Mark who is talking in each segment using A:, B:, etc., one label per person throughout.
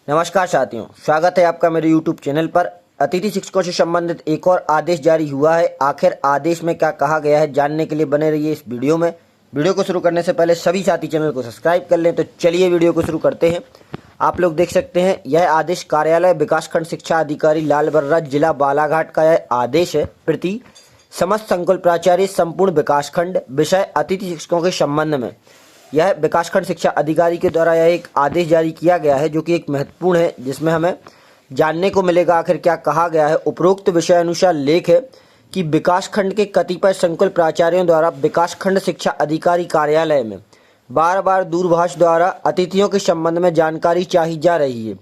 A: नमस्कार साथियों, स्वागत है आपका मेरे YouTube चैनल पर। अतिथि शिक्षकों से संबंधित एक और आदेश जारी हुआ है। आखिर आदेश में क्या कहा गया है, जानने के लिए बने रहिए इस वीडियो में। वीडियो को शुरू करने से पहले सभी साथी चैनल को सब्सक्राइब कर लें। तो चलिए वीडियो को शुरू करते हैं। आप लोग देख सकते हैं, यह आदेश कार्यालय विकासखंड शिक्षा अधिकारी लाल बर्रा, जिला बालाघाट का यह आदेश है। प्रति समस्त संकुल प्राचार्य संपूर्ण विकासखंड, विषय अतिथि शिक्षकों के संबंध में। यह विकासखंड शिक्षा अधिकारी के द्वारा यह एक आदेश जारी किया गया है, जो कि एक महत्वपूर्ण है, जिसमें हमें जानने को मिलेगा आखिर क्या कहा गया है। उपरोक्त विषय अनुसार लेख है कि विकासखंड के कतिपय संकुल प्राचार्यों द्वारा विकासखंड शिक्षा अधिकारी कार्यालय में बार बार दूरभाष द्वारा अतिथियों के संबंध में जानकारी चाही जा रही है।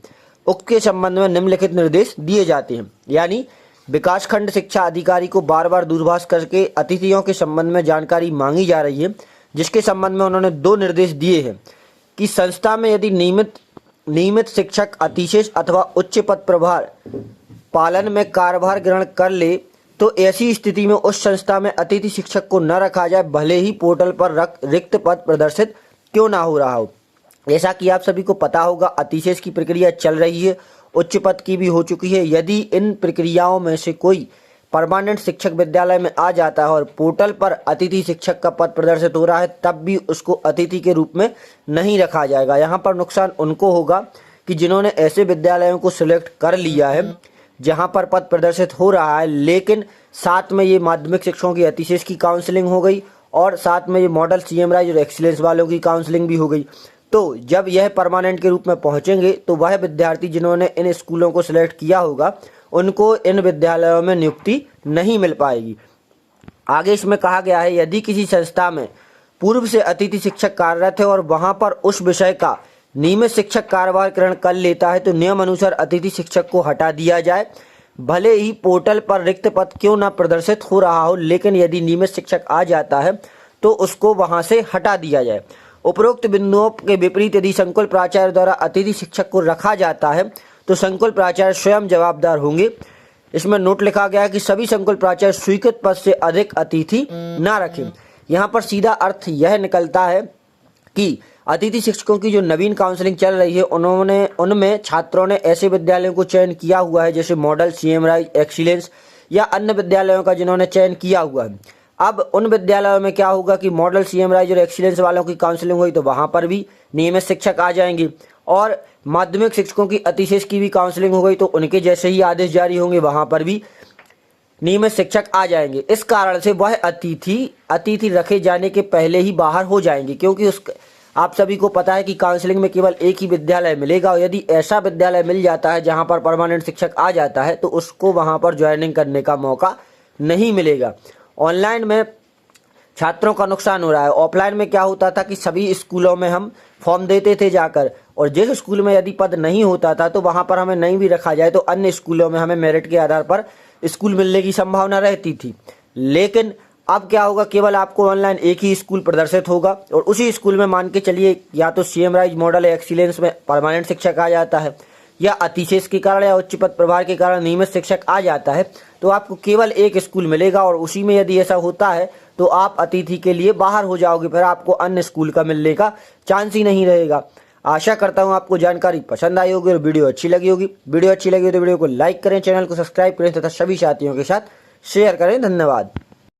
A: उक्त के संबंध में निम्नलिखित निर्देश दिए जाते हैं। यानी विकासखंड शिक्षा अधिकारी को बार बार दूरभाष करके अतिथियों के संबंध में जानकारी मांगी जा रही है, जिसके संबंध में उन्होंने दो निर्देश दिए हैं कि संस्था में यदि नियमित शिक्षक अतिशेष अथवा उच्च पद प्रभार पालन में कार्यभार ग्रहण कर ले तो ऐसी स्थिति में उस संस्था में अतिथि शिक्षक को न रखा जाए, भले ही पोर्टल पर रिक्त पद प्रदर्शित क्यों ना हो रहा हो। जैसा कि आप सभी को पता होगा, अतिशेष की प्रक्रिया चल रही है, उच्च पद की भी हो चुकी है। यदि इन प्रक्रियाओं में से कोई परमानेंट शिक्षक विद्यालय में आ जाता है और पोर्टल पर अतिथि शिक्षक का पद प्रदर्शित हो रहा है, तब भी उसको अतिथि के रूप में नहीं रखा जाएगा। यहाँ पर नुकसान उनको होगा कि जिन्होंने ऐसे विद्यालयों को सिलेक्ट कर लिया है जहाँ पर पद प्रदर्शित हो रहा है, लेकिन साथ में ये माध्यमिक शिक्षकों की अतिशेष की काउंसलिंग हो गई और साथ में ये मॉडल CM राइज और एक्सीलेंस वालों की काउंसलिंग भी हो गई। तो जब यह परमानेंट के रूप में पहुंचेंगे तो वह विद्यार्थी जिन्होंने इन स्कूलों को सिलेक्ट किया होगा, उनको इन विद्यालयों में नियुक्ति नहीं मिल पाएगी। आगे इसमें कहा गया है, यदि किसी संस्था में पूर्व से अतिथि शिक्षक कार्यरत है और वहां पर उस विषय का नियमित शिक्षक कार्यभार ग्रहण कर लेता है, तो नियम अनुसार अतिथि शिक्षक को हटा दिया जाए, भले ही पोर्टल पर रिक्त पद क्यों न प्रदर्शित हो रहा हो। लेकिन यदि नियमित शिक्षक आ जाता है तो उसको वहां से हटा दिया जाए। उपरोक्त बिंदुओं के विपरीत यदि संकुल प्राचार्य द्वारा अतिथि शिक्षक को रखा जाता है तो संकुल प्राचार्य स्वयं जवाबदार होंगे। इसमें नोट लिखा गया है कि सभी संकुल प्राचार्य स्वीकृत पद से अधिक अतिथि ना रखें। यहाँ पर सीधा अर्थ यह निकलता है कि अतिथि शिक्षकों की जो नवीन काउंसलिंग चल रही है, उनमें छात्रों ने ऐसे विद्यालयों को चयन किया हुआ है जैसे मॉडल, CM राइज, एक्सीलेंस या अन्य विद्यालयों का जिन्होंने चयन किया हुआ है। अब उन विद्यालयों में क्या होगा कि मॉडल, CM राइज और एक्सीलेंस वालों की काउंसलिंग हुई तो वहां पर भी नियमित शिक्षक आ जाएंगे और माध्यमिक शिक्षकों की अतिशेष की भी काउंसलिंग हो गई तो उनके जैसे ही आदेश जारी होंगे, वहां पर भी नियमित शिक्षक आ जाएंगे। इस कारण से वह अतिथि रखे जाने के पहले ही बाहर हो जाएंगे, क्योंकि आप सभी को पता है कि काउंसलिंग में केवल एक ही विद्यालय मिलेगा और यदि ऐसा विद्यालय मिल जाता है जहां पर परमानेंट शिक्षक आ जाता है तो उसको वहां पर ज्वाइनिंग करने का मौका नहीं मिलेगा। ऑनलाइन में छात्रों का नुकसान हो रहा है। ऑफलाइन में क्या होता था कि सभी स्कूलों में हम फॉर्म देते थे जाकर, और जिस स्कूल में यदि पद नहीं होता था तो वहां पर हमें नहीं भी रखा जाए तो अन्य स्कूलों में हमें मेरिट के आधार पर स्कूल मिलने की संभावना रहती थी। लेकिन अब क्या होगा, केवल आपको ऑनलाइन एक ही स्कूल प्रदर्शित होगा और उसी स्कूल में मान के चलिए या तो CM राइज, मॉडल या एक्सीलेंस में परमानेंट शिक्षक आ जाता है या अतिशेष के कारण या उच्च पद प्रभार के कारण नियमित शिक्षक आ जाता है, तो आपको केवल एक स्कूल मिलेगा और उसी में यदि ऐसा होता है तो आप अतिथि के लिए बाहर हो जाओगे, फिर आपको अन्य स्कूल का मिलने का चांस ही नहीं रहेगा। आशा करता हूं आपको जानकारी पसंद आई होगी और वीडियो अच्छी लगी होगी। वीडियो अच्छी लगी हो तो वीडियो को लाइक करें, चैनल को सब्सक्राइब करें तथा सभी साथियों के साथ शेयर करें। धन्यवाद।